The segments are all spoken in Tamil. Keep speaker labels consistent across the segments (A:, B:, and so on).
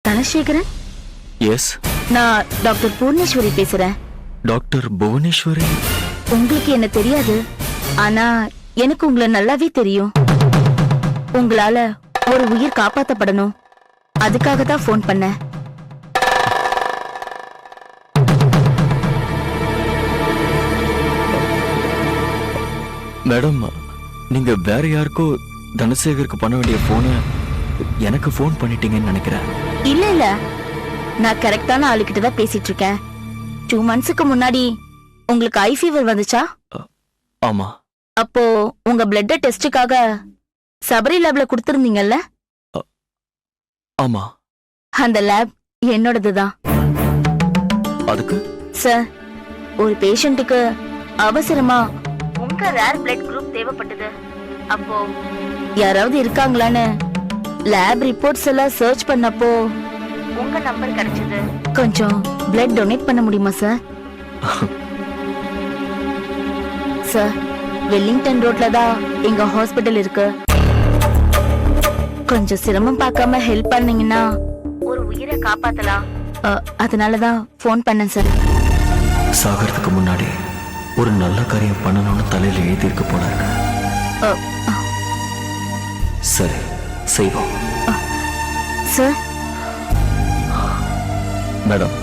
A: தனசேகரன்?
B: எஸ்.
A: நான் டாக்டர் பூர்ணேஸ்வரி பேசுறேன்.
B: டாக்டர் புவனேஸ்வரி?
A: உங்களுக்கு என்ன தெரியாது, ஆனா எனக்கு உங்களை நல்லாவே தெரியும். உங்களால ஒரு உயிர் காப்பாத்தப்படணும், அதுக்காக தான் ஃபோன் பண்ணேன்.
B: மேடம், நீங்க வேற யாருக்கோ தனசேகருக்கு பண்ண வேண்டிய போனை எனக்கு போன் பண்ணிட்டீங்கன்னு நினைக்கிறேன்.
A: இல்ல இல்ல, நான் கரெக்டான ஆளுகிட்ட தான் பேசிட்டு இருக்கேன். 2 monthsக்கு முன்னாடி உங்களுக்கு ஐ ஃபீவர் வந்துச்சா?
B: ஆமா.
A: அப்போ உங்க பிளட் டெஸ்டுக்காக சபரி லேப்ல கொடுத்திருந்தீங்கல்ல?
B: ஆமா.
A: அந்த லேப் என்னோடதுதான்.
B: அதுக்கு
A: சார், ஒரு பேஷண்ட்டுக்கு அவசரமா உங்க ரேர் பிளட் குரூப் தேவைப்பட்டது. அப்போ யாராவது இருக்காங்களான்னு லேப் ரிப்போர்ட்ஸ் எல்லாம் சர்ச் பண்ணப்போ உங்க நம்பர் கிடைச்சது. கொஞ்சம் பிளட் டொனேட் பண்ண முடியுமா சார்? சார், வெல்லிங்டன் ரோட்ல தான் எங்க ஹாஸ்பிட்டல் இருக்கு. கொஞ்சம் சிரமம் பார்க்காம ஹெல்ப் பண்ணீங்கன்னா ஒரு உயிரை காப்பாத்தலாம். அதனாலதான் ஃபோன் பண்ணேன் சார்.
B: சாகறதுக்கு முன்னாடி ஒரு நல்ல காரியம் பண்ணணும்னு தலையில எழுதியிருக்க போல இருக்கு. சரி, செய்வோம்.
A: சார்,
B: மேடம்,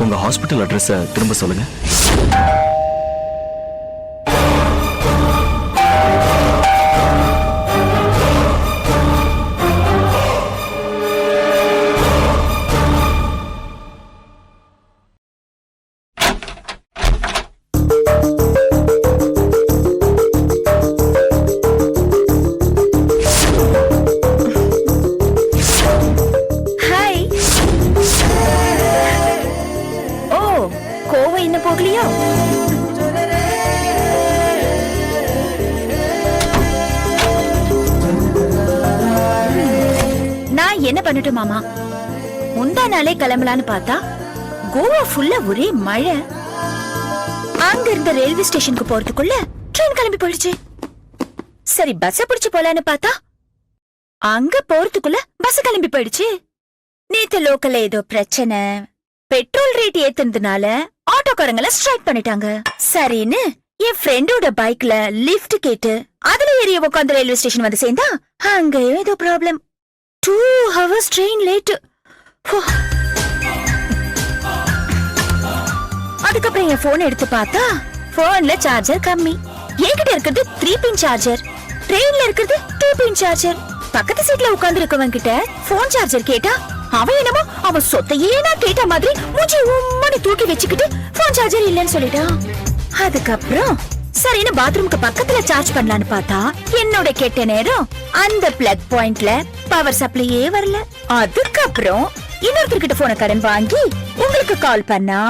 B: உங்க ஹாஸ்பிட்டல் அட்ரஸ திரும்ப சொல்லுங்க.
C: என்ன பண்ணட்டும் மாமா? முந்தா நாளே கிளம்பலான்னு பார்த்தா கோவா ஃபுல்லா ஒரே மழை. அங்க இருந்த ரயில்வே ஸ்டேஷனுக்கு போறதுக்குள்ள ட்ரெயின் கிளம்பி போயிடுச்சு. சரி, பஸ் பிடிச்சு போலான்னு பார்த்தா அங்க போறதுக்குள்ள பஸ் கிளம்பி போயிடுச்சு. நேத்து லோக்கல்ல ஏதோ பிரச்சனை, பெட்ரோல் ரேட் ஏத்துனதுனால ஆட்டோக்காரங்களை ஸ்ட்ரைக் பண்ணிட்டாங்க. சரின்னு என் ஃப்ரெண்டோட பைக்ல லிஃப்ட் கேட்டு அதுல ஏறி உட்காந்து ரயில்வே ஸ்டேஷன் வந்து சேர்ந்தா அங்கேயும் ஏதோ ப்ராப்ளம். 2 hours train late. அதுக்கப்புறம் என் போன் எடுத்து பார்த்தா போன்ல சார்ஜர் கம்மி. என்கிட்ட இருக்கிறது 3 pin சார்ஜர், ட்ரெயின்ல இருக்கிறது 2 pin சார்ஜர். பக்கத்து சீட்ல உட்கார்ந்து இருக்கவன் கிட்ட போன் சார்ஜர் கேட்டா அவன் என்னமோ அவன் சொத்தையே நான் கேட்ட மாதிரி மூஞ்சி உம்மனு தூக்கி வச்சுக்கிட்டு போன் சார்ஜர் இல்லைன்னு சொல்லிட்டான். அதுக்கப்புறம் சரின்னு பாத்ரூமுக்கு பக்கத்துல சார்ஜ் பண்ணலான்னு பார்த்தா என்னோட கெட்ட நேரம் அந்த பிளக் பாயிண்ட்ல பவர் சப்ளையே வரல. அதுக்கப்புறம் இன்னொருத்தர்கிட்ட போன கடன் வாங்கி உங்களுக்கு கால் பண்ணா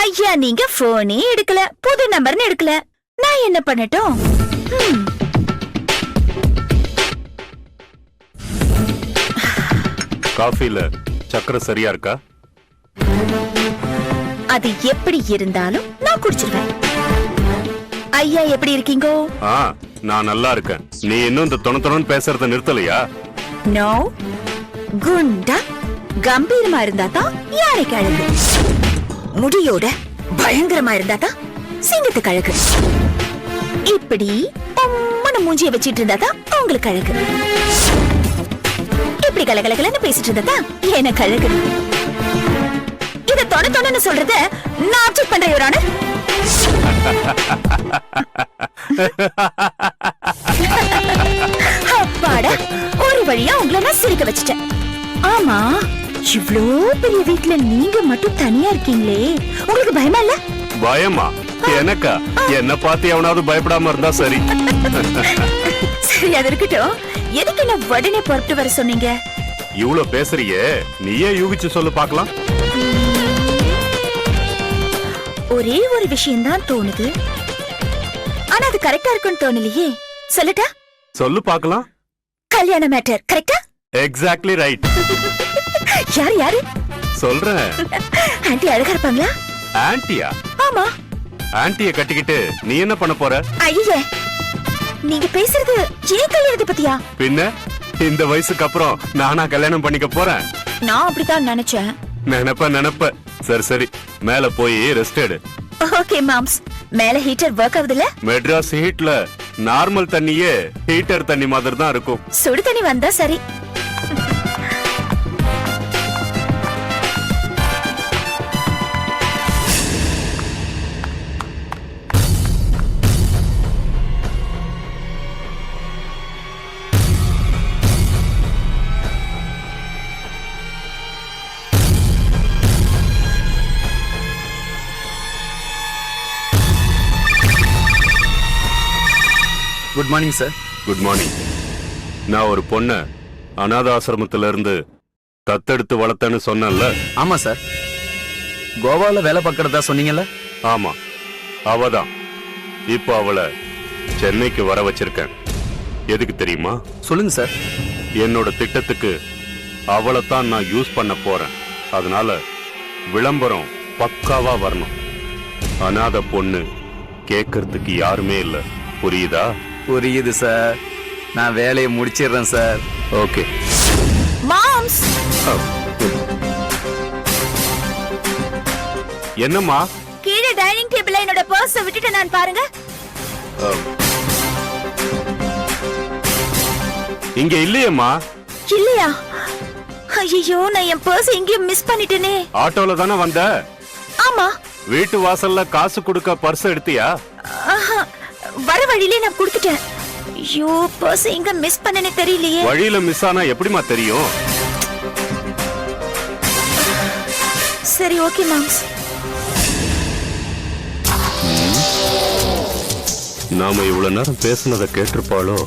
C: ஐயா நீங்க போனே எடுக்கல, புது நம்பர்னு எடுக்கல. நான் என்ன பண்ணட்டும்?
D: காஃபில சக்கரை சரியா இருக்கா?
C: அது எப்படி இருந்தாலும் நான் குடிச்சிருவேன். ஐயா எப்படி இருக்கீங்க?
D: நான் நல்லா இருக்கேன். நீ இன்னும் இந்த தொண பேசுறத நிறுத்தலையா?
C: நோ, குண்டா கம்பீரமா இருந்தா தான் யானைக்கு அழகு, முடியோட பயங்கரமா இருந்தா தான் சிங்கத்துக்கு அழகு. இப்படி அம்மன மூஞ்சிய வச்சிட்டு இருந்தா தான் உங்களுக்கு அழகு. இப்படி கலகலகலன்னு பேசிட்டு இருந்தா தான் எனக்கு அழகு. இத தொண சொல்றத நான் அப்செக்ட் பண்றேன் யுவர் ஆனர். அப்பாடா, ஒரு வழியா உங்களை நான் சிரிக்க வச்சுட்டேன். ஆமா, இவ்ளோ பெரிய வீட்ல நீங்க மட்டும் தனியா இருக்கீங்களே, உங்களுக்கு பயமா இல்ல?
D: பயமா? எனக்கா? என்ன பார்த்து எவனாவது பயப்படாம இருந்தா சரி.
C: சரி, அது இருக்கட்டும். எதுக்கு என்ன உடனே புறப்பட்டு வர சொன்னீங்க?
D: இவ்வளவு பேசுறியே, நீயே யூகிச்சு சொல்லு பாக்கலாம்.
C: ஒரே ஒரு விஷயம் தான் தோணுது, ஆனா அது கரெக்டா இருக்குன்னு தோணலையே. சொல்லட்டா?
D: சொல்லு பாக்கலாம்.
C: கல்யாண மேட்டர் கரெக்டா?
D: Exactly right.
C: யாரு?
D: சொல்றேன்.
C: ஆன்ட்டி அழகா இருப்பாங்களா?
D: ஆன்ட்டியா?
C: ஆமா.
D: ஆன்ட்டிய கட்டிக்கிட்டு நீ என்ன பண்ண போற?
C: ஐயே, நீங்க பேசுறது ஏன் கல்யாணத்தை பத்தியா?
D: பின்ன இந்த வயசுக்கு அப்புறம் நானா கல்யாணம் பண்ணிக்க போறேன்?
C: நான் அப்படித்தான் நினைச்சேன்.
D: நினைப்ப சரி சரி, மேல போய் ரெஸ்ட் எடு.
C: Okay moms. மேல ஹீட்டர் ஒர்க் ஆகுதுல?
D: மெட்ராஸ் ஹீட்ல நார்மல் தண்ணியே ஹீட்டர் தண்ணி மாதிரி தான் இருக்கும்.
C: சுடு தண்ணி வந்தா சரி.
E: Good morning sir.
D: Good morning. நான் ஒரு பொண்ண அநாத ஆசிரமத்துல இருந்து தத்தெடுத்து வளர்த்தேன்னு சொன்னேன்ல?
E: ஆமா சார். கோவால வேலை பார்க்கறதா சொன்னீங்கல்ல?
D: ஆமா, அவதான். இப்போ அவளை சென்னைக்கு வர வச்சிருக்கேன். எதுக்கு தெரியுமா?
E: சொல்லுங்க சார்.
D: என்னோட திட்டத்துக்கு அவளைத்தான் நான் யூஸ் பண்ண போறேன். அதனால விளம்பரம் பக்காவா வரணும். அநாத பொண்ணு கேட்கறதுக்கு யாருமே இல்ல. புரியுதா?
E: புரியுது சார். நான் வேலையை முடிச்சிடுறேன் சார்.
D: ஓகே.
C: மாம்ஸ்,
D: என்னம்மா?
C: கீழே டைனிங் டேபிள்ல என்னோட பர்ஸ் விட்டுட்டு நான் பாருங்க.
D: இங்க இல்லையேம்மா.
C: இல்லையா? ஐயோ, நான் என் பர்ஸ் எங்கேயும் மிஸ் பண்ணிட்டேனே.
D: ஆட்டோல தானே வந்த?
C: ஆமா.
D: வீட்டு வாசல்ல காசு கொடுக்க பர்ஸ் எடுத்தியா?
C: ஆஹா, வர வழியிலே நான் கொடுத்துட்டேன். ஐயோ, பர்ஸ் எங்க மிஸ் பண்ணனே தெரியலையே.
D: வழியில மிஸ் ஆனா எப்படிமா தெரியும்?
C: சரி, ஓகே மாம்ஸ்.
D: நாம இவ்வளவு நேரம் பேசுனதை கேட்டிருப்பாளோ?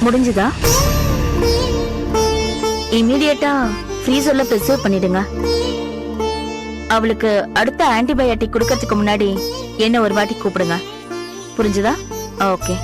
A: முடிஞ்சதா? இமீடியட்டா ஃப்ரீசர்ல பிரிசர்வ் பண்ணிடுங்க. அவளுக்கு அடுத்த ஆன்டிபயோட்டிக் கொடுக்கறதுக்கு முன்னாடி என்ன ஒரு வாட்டி கூப்பிடுங்க. புரிஞ்சுதா? Okay.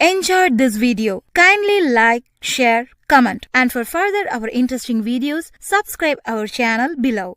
F: enjoyed this video. Kindly like, share, comment, and for further our interesting videos, subscribe our channel below.